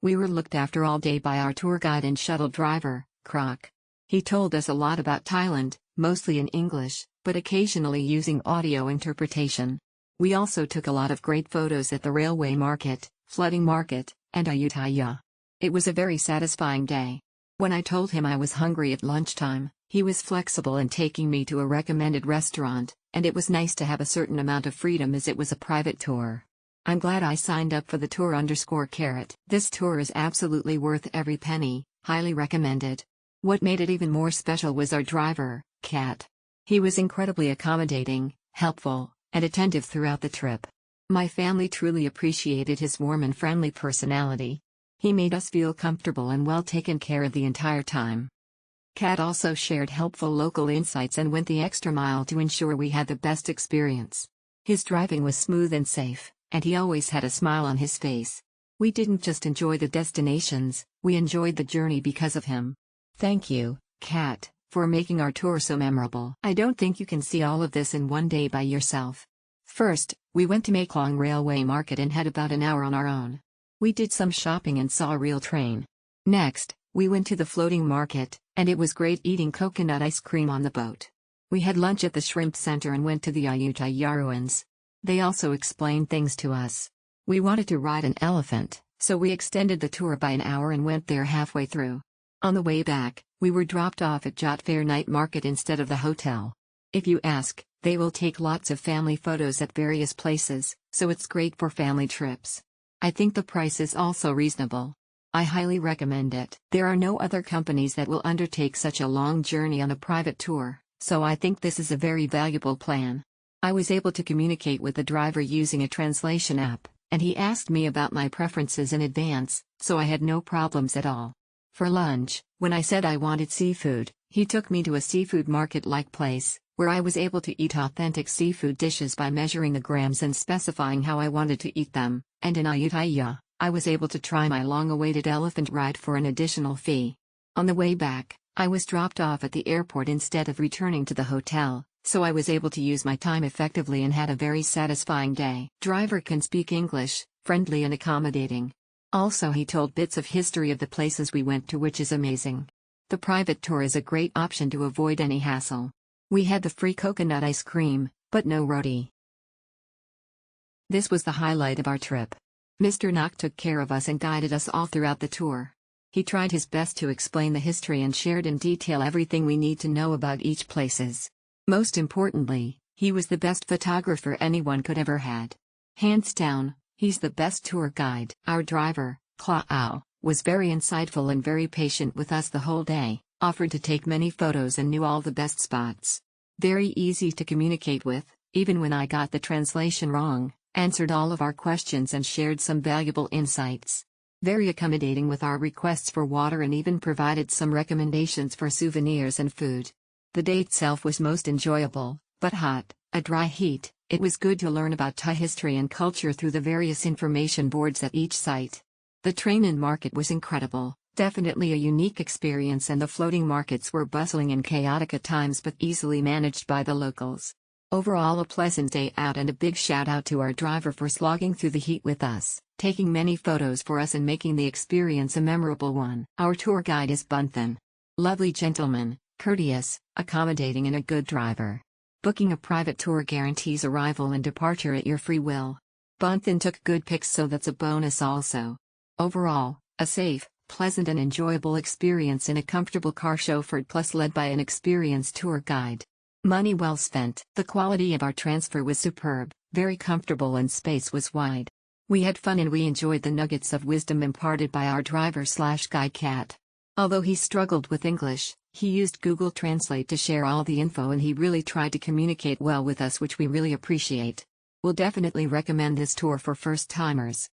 We were looked after all day by our tour guide and shuttle driver, Croc. He told us a lot about Thailand, mostly in English, but occasionally using audio interpretation. We also took a lot of great photos at the railway market, flooding market, and Ayutthaya. It was a very satisfying day. When I told him I was hungry at lunchtime, he was flexible in taking me to a recommended restaurant, and it was nice to have a certain amount of freedom as it was a private tour. I'm glad I signed up for the tour _. This tour is absolutely worth every penny, highly recommended. What made it even more special was our driver, Kat. He was incredibly accommodating, helpful, and attentive throughout the trip. My family truly appreciated his warm and friendly personality. He made us feel comfortable and well taken care of the entire time. Kat also shared helpful local insights and went the extra mile to ensure we had the best experience. His driving was smooth and safe, and he always had a smile on his face. We didn't just enjoy the destinations, we enjoyed the journey because of him. Thank you, Kat, for making our tour so memorable. I don't think you can see all of this in one day by yourself. First, we went to Maeklong Railway Market and had about an hour on our own. We did some shopping and saw a real train. Next, we went to the floating market, and it was great eating coconut ice cream on the boat. We had lunch at the shrimp center and went to the Ayutthaya ruins. They also explained things to us. We wanted to ride an elephant, so we extended the tour by an hour and went there halfway through. On the way back, we were dropped off at Jot Fair Night Market instead of the hotel. If you ask, they will take lots of family photos at various places, so it's great for family trips. I think the price is also reasonable. I highly recommend it. There are no other companies that will undertake such a long journey on a private tour, so I think this is a very valuable plan. I was able to communicate with the driver using a translation app, and he asked me about my preferences in advance, so I had no problems at all. For lunch, when I said I wanted seafood, he took me to a seafood market-like place, where I was able to eat authentic seafood dishes by measuring the grams and specifying how I wanted to eat them, and in Ayutthaya, I was able to try my long-awaited elephant ride for an additional fee. On the way back, I was dropped off at the airport instead of returning to the hotel, so I was able to use my time effectively and had a very satisfying day. Driver can speak English, friendly and accommodating. Also, he told bits of history of the places we went to, which is amazing. The private tour is a great option to avoid any hassle. We had the free coconut ice cream, but no roti. This was the highlight of our trip. Mr. Nok took care of us and guided us all throughout the tour. He tried his best to explain the history and shared in detail everything we need to know about each places. Most importantly, he was the best photographer anyone could ever had. Hands down, he's the best tour guide. Our driver, Klaau, was very insightful and very patient with us the whole day, offered to take many photos and knew all the best spots. Very easy to communicate with, even when I got the translation wrong, answered all of our questions and shared some valuable insights. Very accommodating with our requests for water and even provided some recommendations for souvenirs and food. The day itself was most enjoyable, but hot, a dry heat. It was good to learn about Thai history and culture through the various information boards at each site. The train and market was incredible, definitely a unique experience, and the floating markets were bustling and chaotic at times but easily managed by the locals. Overall, a pleasant day out, and a big shout out to our driver for slogging through the heat with us, taking many photos for us and making the experience a memorable one. Our tour guide is Bunthan. Lovely gentleman, courteous, accommodating and a good driver. Booking a private tour guarantees arrival and departure at your free will. Bunthan took good pics, so that's a bonus also. Overall, a safe, pleasant and enjoyable experience in a comfortable car chauffeured plus led by an experienced tour guide. Money well spent. The quality of our transfer was superb, very comfortable and space was wide. We had fun and we enjoyed the nuggets of wisdom imparted by our driver/guide Kat. Although he struggled with English, he used Google Translate to share all the info and he really tried to communicate well with us, which we really appreciate. We'll definitely recommend this tour for first-timers.